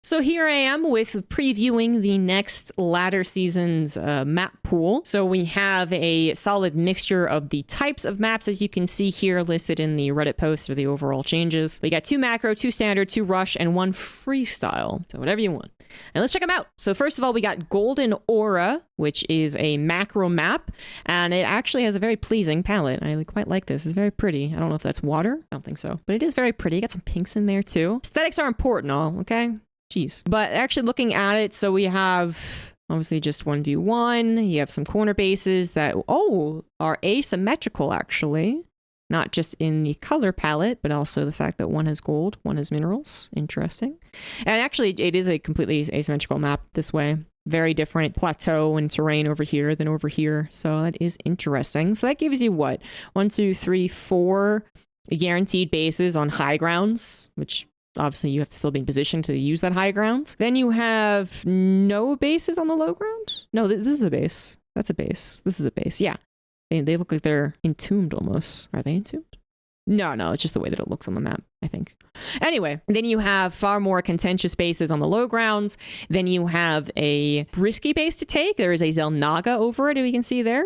So here I am with previewing the next ladder season's map pool. So we have a solid mixture of the types of maps, as you can see here listed in the Reddit post, or the overall changes. We got 2 macro, 2 standard, 2 rush, and 1 freestyle. So whatever you want. And let's check them out. So first of all, we got Golden Aura, which is a macro map, and it actually has a very pleasing palette. I quite like this. It's very pretty. I don't know if that's water. I don't think so. But it is very pretty. Got some pinks in there too. Aesthetics are important, all, okay? Jeez. But actually looking at it, so we have obviously just 1v1. You have some corner bases that, are asymmetrical actually. Not just in the color palette, but also the fact that one has gold, one has minerals. Interesting. And actually, it is a completely asymmetrical map this way. Very different plateau and terrain over here than over here. So that is interesting. So that gives you what? 1, 2, 3, 4 guaranteed bases on high grounds, which obviously you have to still be in position to use that high ground. Then you have no bases on the low ground. No, this is a base. That's a base. This is a base. Yeah. They look like they're entombed almost. Are they entombed? No, it's just the way that it looks on the map, I think. Anyway, then you have far more contentious bases on the low grounds. Then you have a risky base to take. There is a Zelnaga over it, if you can see there.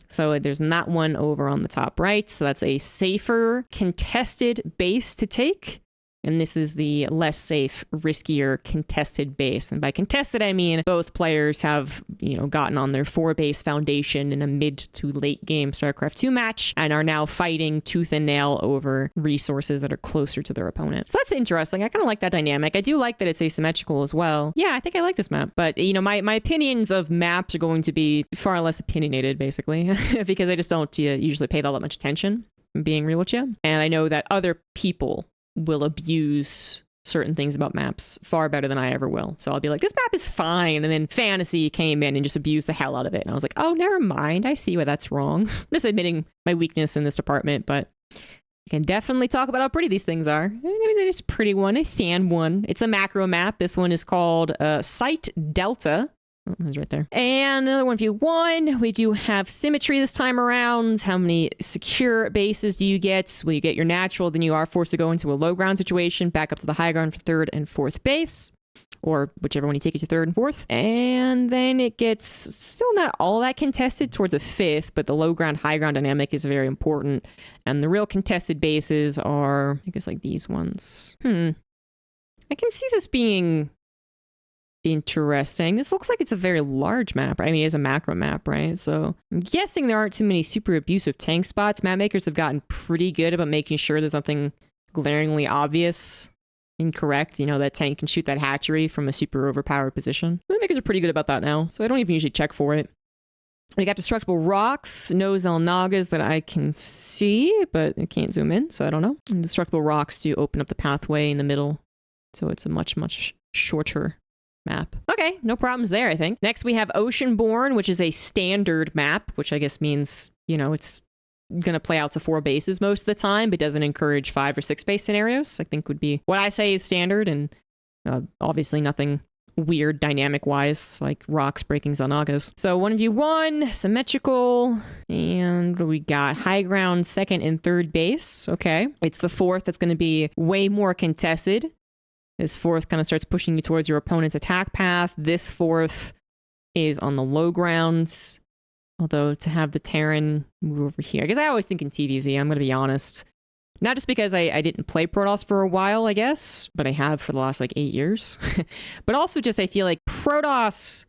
So there's not one over on the top right. So that's a safer contested base to take. And this is the less safe, riskier contested base. And by contested, I mean both players have, gotten on their 4-base foundation in a mid to late game StarCraft 2 match and are now fighting tooth and nail over resources that are closer to their opponent. So that's interesting. I kind of like that dynamic. I do like that it's asymmetrical as well. Yeah, I think I like this map. But, my opinions of maps are going to be far less opinionated, basically, because I just don't usually pay that much attention, being real with you. And I know that other people will abuse certain things about maps far better than I ever will. So I'll be like, this map is fine. And then fantasy came in and just abused the hell out of it. And I was like, oh, never mind. I see why that's wrong. I'm just admitting my weakness in this department, but I can definitely talk about how pretty these things are. It's a pretty one, a fan one. It's a macro map. This one is called Site Delta. Oh, that's right there. And another 1v1. We do have symmetry this time around. How many secure bases do you get? Well, you get your natural, then you are forced to go into a low ground situation, back up to the high ground for 3rd and 4th base, or whichever one you take is your 3rd and 4th. And then it gets still not all that contested towards a 5th, but the low ground, high ground dynamic is very important. And the real contested bases are, I guess, like these ones. I can see this being interesting. This looks like it's a very large map. I mean, it's a macro map, right? So I'm guessing there aren't too many super abusive tank spots. Map makers have gotten pretty good about making sure there's nothing glaringly obvious incorrect. That tank can shoot that hatchery from a super overpowered position. Map makers are pretty good about that now, so I don't even usually check for it. We got destructible rocks, no Zelnagas that I can see, but I can't zoom in, so I don't know. And destructible rocks do open up the pathway in the middle, so it's a much, much shorter map. Okay, no problems there, I think. Next, we have Oceanborn, which is a standard map, which I guess means, it's going to play out to 4 bases most of the time, but doesn't encourage 5 or 6 base scenarios, I think would be what I say is standard, and obviously nothing weird dynamic-wise, like rocks breaking Zelnagas. So 1v1, symmetrical, and we got high ground, 2nd and 3rd base. Okay. It's the 4th that's going to be way more contested. This 4th kind of starts pushing you towards your opponent's attack path. This 4th is on the low grounds. Although to have the Terran move over here, I guess I always think in TVZ, I'm going to be honest. Not just because I didn't play Protoss for a while, I guess, but I have for the last 8 years. But also just I feel like Protoss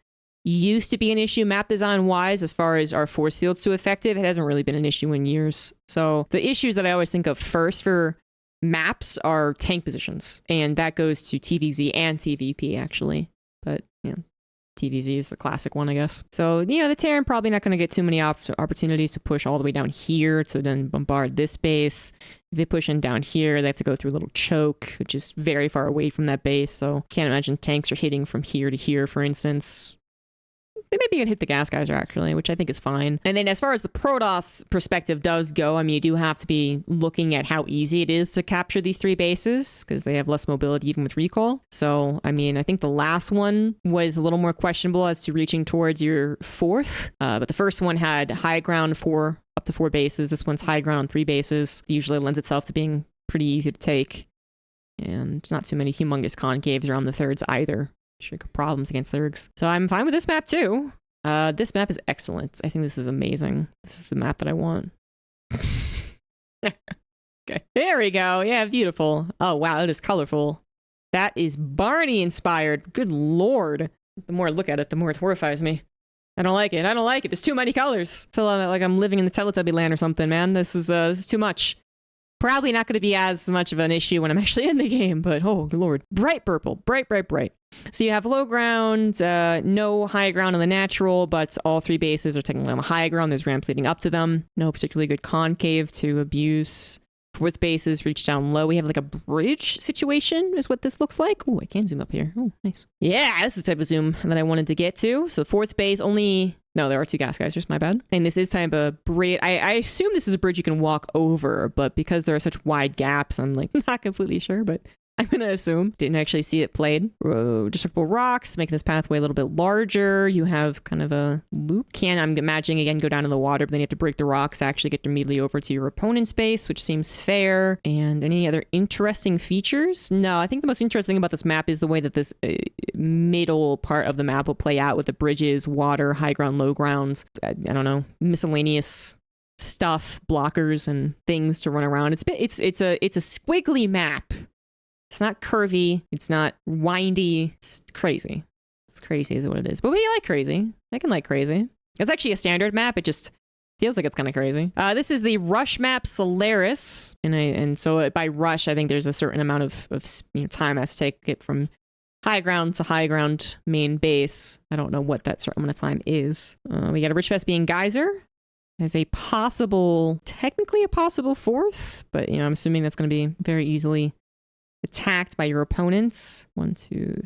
used to be an issue map design wise as far as our force fields too effective. It hasn't really been an issue in years. So the issues that I always think of first for maps are tank positions, and that goes to TVZ and TVP actually, but TVZ is the classic one, I guess. So the Terran probably not going to get too many opportunities to push all the way down here to then bombard this base. If they push in down here, they have to go through a little choke, which is very far away from that base, so can't imagine tanks are hitting from here to here, for instance. They maybe can hit the gas geyser, actually, which I think is fine. And then as far as the Protoss perspective does go, I mean, you do have to be looking at how easy it is to capture these 3 bases, because they have less mobility even with recall. So, I mean, I think the last one was a little more questionable as to reaching towards your 4th. But the first one had high ground up to 4 bases. This one's high ground on 3 bases. It usually lends itself to being pretty easy to take. And and not too many humongous concaves around the thirds either. Sure, problems against Zergs. So I'm fine with this map too. This map is excellent. I think this is amazing. This is the map that I want. Okay, there we go. Yeah, beautiful. Oh wow, it is colorful. That is Barney inspired. Good lord. The more I look at it, the more it horrifies me. I don't like it. I don't like it. There's too many colors. I feel like I'm living in the Teletubby land or something, man. This is too much. Probably not going to be as much of an issue when I'm actually in the game, but oh lord. Bright purple. Bright, bright, bright. So you have low ground, no high ground on the natural, but all three bases are technically on the high ground. There's ramps leading up to them. No particularly good concave to abuse. Fourth bases reach down low. We have like a bridge situation is what this looks like. Oh, I can zoom up here. Oh, nice. Yeah, this is the type of zoom that I wanted to get to. So fourth base only... No, there are two gas geysers, my bad. And this is type of bridge. I assume this is a bridge you can walk over, but because there are such wide gaps, I'm like not completely sure, but I'm going to assume. Didn't actually see it played. Destructible rocks, making this pathway a little bit larger. You have kind of a loop. I'm imagining, again, go down in the water, but then you have to break the rocks to actually get immediately over to your opponent's base, which seems fair. And any other interesting features? No, I think the most interesting thing about this map is the way that this middle part of the map will play out with the bridges, water, high ground, low grounds. I don't know, miscellaneous stuff, blockers, and things to run around. It's a squiggly map. It's not curvy. It's not windy. It's crazy. It's crazy is what it is. But we like crazy. I can like crazy. It's actually a standard map. It just feels like it's kind of crazy. This is the rush map Solaris. And so by rush, I think there's a certain amount of time it has to take it from high ground to high ground main base. I don't know what that certain amount of time is. We got a Rich Vespian Geyser as a possible, technically a possible fourth. But, I'm assuming that's going to be very easily attacked by your opponents. 1, 2,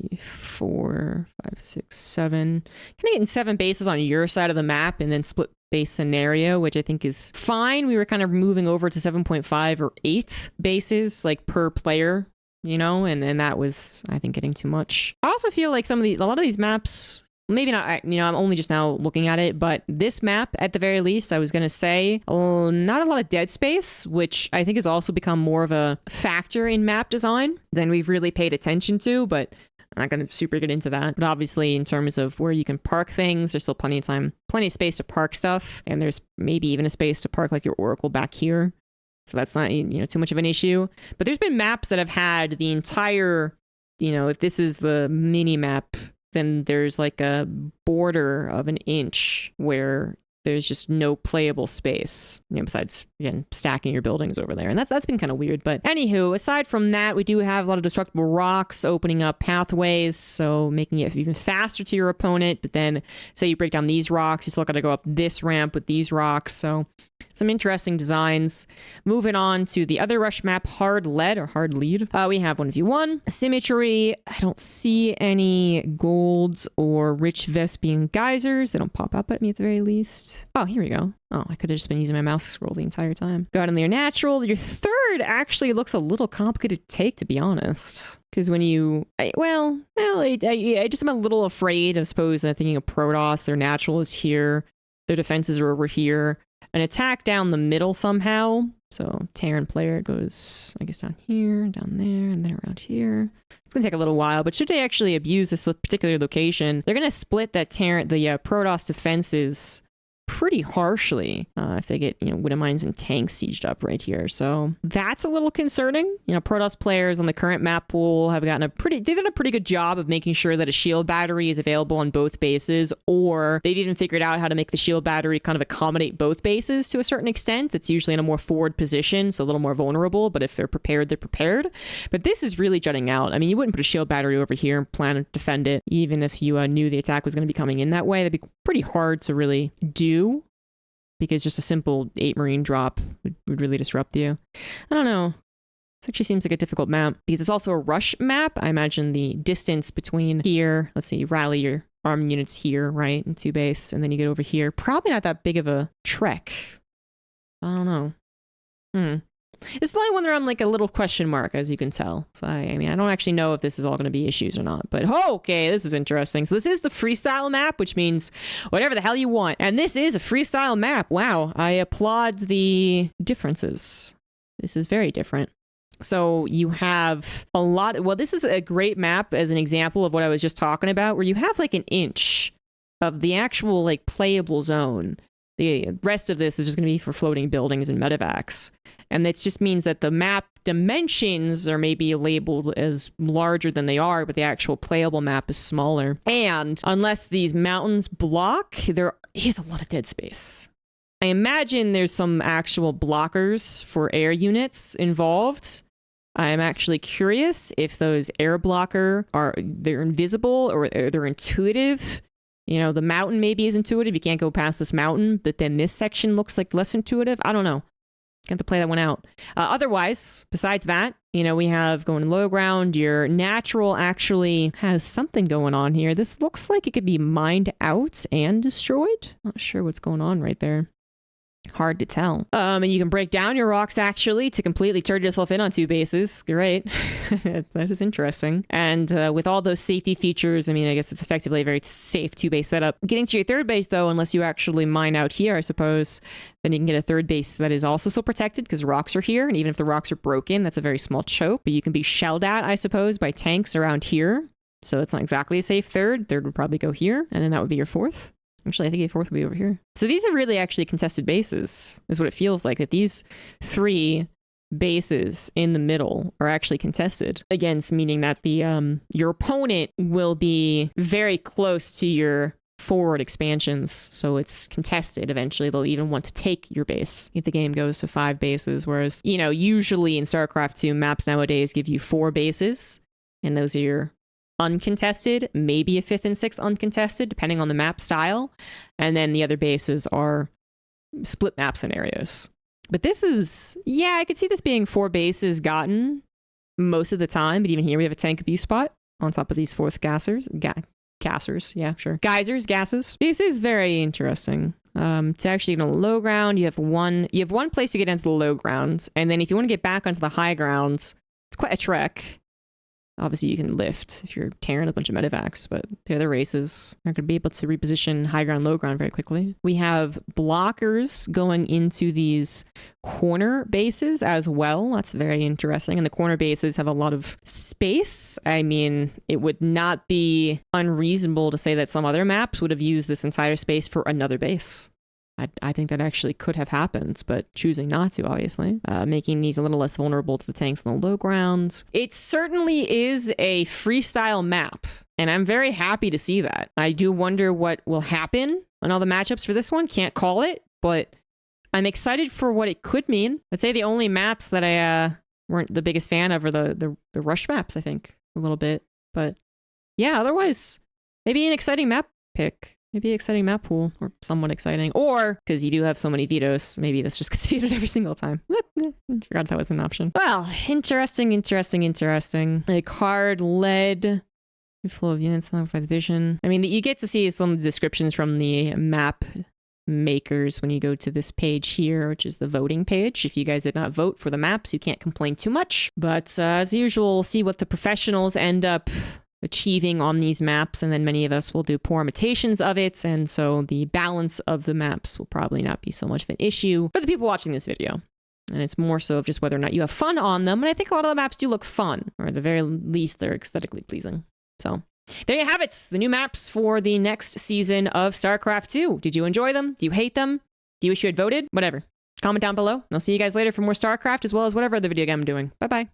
3, 4, 5, 6, 7. Kind of getting 7 bases on your side of the map and then split base scenario, which I think is fine. We were kind of moving over to 7.5 or 8 bases like per player, and that was, I think, getting too much. I also feel like a lot of these maps, maybe not, I'm only just now looking at it, but this map, at the very least, I was going to say, not a lot of dead space, which I think has also become more of a factor in map design than we've really paid attention to, but I'm not going to super get into that. But obviously, in terms of where you can park things, there's still plenty of time, plenty of space to park stuff, and there's maybe even a space to park like your Oracle back here. So that's not, too much of an issue. But there's been maps that have had the entire, if this is the mini map, then there's like a border of an inch where there's just no playable space, besides, again, stacking your buildings over there. And that's been kind of weird. But anywho, aside from that, we do have a lot of destructible rocks opening up pathways, so making it even faster to your opponent. But then, say you break down these rocks, you still got to go up this ramp with these rocks. So some interesting designs. Moving on to the other rush map, Hard Lead or Hard Lead. We have 1v1. Symmetry. I don't see any golds or Rich Vespian Geysers. They don't pop up at me at the very least. Oh, here we go. Oh, I could have just been using my mouse scroll the entire time. Go out on your natural. Your third actually looks a little complicated to take, to be honest. Because when I just am a little afraid, I suppose, thinking of Protoss. Their natural is here. Their defenses are over here. An attack down the middle somehow. So Terran player goes, I guess, down here, down there, and then around here. It's going to take a little while, but should they actually abuse this particular location, they're going to split that the Protoss defenses pretty harshly if they get, Widow Mines and tanks sieged up right here. So that's a little concerning. Protoss players on the current map pool have done a pretty good job of making sure that a shield battery is available on both bases, or they've even figured out how to make the shield battery kind of accommodate both bases to a certain extent. It's usually in a more forward position, so a little more vulnerable, but if they're prepared, they're prepared. But this is really jutting out. I mean, you wouldn't put a shield battery over here and plan to defend it, even if you knew the attack was going to be coming in that way. That'd be pretty hard to really do, because just a simple 8 Marine drop would really disrupt you. I don't know. This actually seems like a difficult map, because it's also a rush map. I imagine the distance between here, let's see, rally your arm units here, right, into base, and then you get over here. Probably not that big of a trek. I don't know. It's the only one where I'm like a little question mark, as you can tell. So I mean, I don't actually know if this is all going to be issues or not, but okay, this is interesting. So this is the freestyle map, which means whatever the hell you want. And this is a freestyle map. Wow. I applaud the differences. This is very different. So you have a lot. Well, this is a great map as an example of what I was just talking about, where you have like an inch of the actual like playable zone. The rest of this is just going to be for floating buildings and medevacs. And that just means that the map dimensions are maybe labeled as larger than they are, but the actual playable map is smaller. And unless these mountains block, there is a lot of dead space. I imagine there's some actual blockers for air units involved. I'm actually curious if those air blocker they're invisible or they're intuitive. You know, the mountain maybe is intuitive. You can't go past this mountain, but then this section looks like less intuitive. I don't know. Got to play that one out. Otherwise, besides that, you know, we have going low ground. Your natural actually has something going on here. This looks like it could be mined out and destroyed. Not sure what's going on right there. Hard to tell. And you can break down your rocks actually to completely turn yourself in on 2 bases. You're right. That is interesting. And with all those safety features, I mean, I guess it's effectively a very safe 2-base setup. Getting to your 3rd base, though, unless you actually mine out here, I suppose, then you can get a 3rd base that is also still protected because rocks are here. And even if the rocks are broken, that's a very small choke. But you can be shelled at, I suppose, by tanks around here. So it's not exactly a safe 3rd. 3rd would probably go here. And then that would be your 4th. Actually, I think a 4th would be over here. So these are really actually contested bases, is what it feels like, that these 3 bases in the middle are actually contested. Against, meaning that the your opponent will be very close to your forward expansions, so it's contested. Eventually, they'll even want to take your base if the game goes to 5 bases, whereas, you know, usually in StarCraft 2, maps nowadays give you 4 bases, and those are your uncontested, maybe a 5th and 6th uncontested, depending on the map style. And then the other bases are split map scenarios. But this is, yeah, I could see this being 4 bases gotten most of the time. But even here we have a tank abuse spot on top of these 4th gassers. Yeah, sure. Geysers, gases. This is very interesting. To actually get on the low ground, you have one place to get into the low ground. And then if you want to get back onto the high grounds, it's quite a trek. Obviously, you can lift if you're tearing a bunch of medevacs, but the other races aren't going to be able to reposition high ground, low ground very quickly. We have blockers going into these corner bases as well. That's very interesting. And the corner bases have a lot of space. I mean, it would not be unreasonable to say that some other maps would have used this entire space for another base. I think that actually could have happened, but choosing not to, obviously, making these a little less vulnerable to the tanks on the low grounds. It certainly is a freestyle map, and I'm very happy to see that. I do wonder what will happen on all the matchups for this one. Can't call it, but I'm excited for what it could mean. I'd say the only maps that I weren't the biggest fan of are the rush maps, I think, a little bit. But yeah, otherwise, maybe an exciting map pick. Maybe an exciting map pool, or somewhat exciting. Or, because you do have so many vetoes, maybe this just gets vetoed every single time. Forgot that was an option. Well, interesting. A card led flow of units, with vision. I mean, you get to see some descriptions from the map makers when you go to this page here, which is the voting page. If you guys did not vote for the maps, you can't complain too much. But as usual, we'll see what the professionals end up achieving on these maps, and then many of us will do poor imitations of it, and so the balance of the maps will probably not be so much of an issue for the people watching this video. And it's more so of just whether or not you have fun on them, and I think a lot of the maps do look fun, or at the very least they're aesthetically pleasing. So there you have it, the new maps for the next season of StarCraft 2. Did you enjoy them? Do you hate them? Do you wish you had voted? Whatever. Comment down below, and I'll see you guys later for more StarCraft, as well as whatever other video game I'm doing. Bye-bye.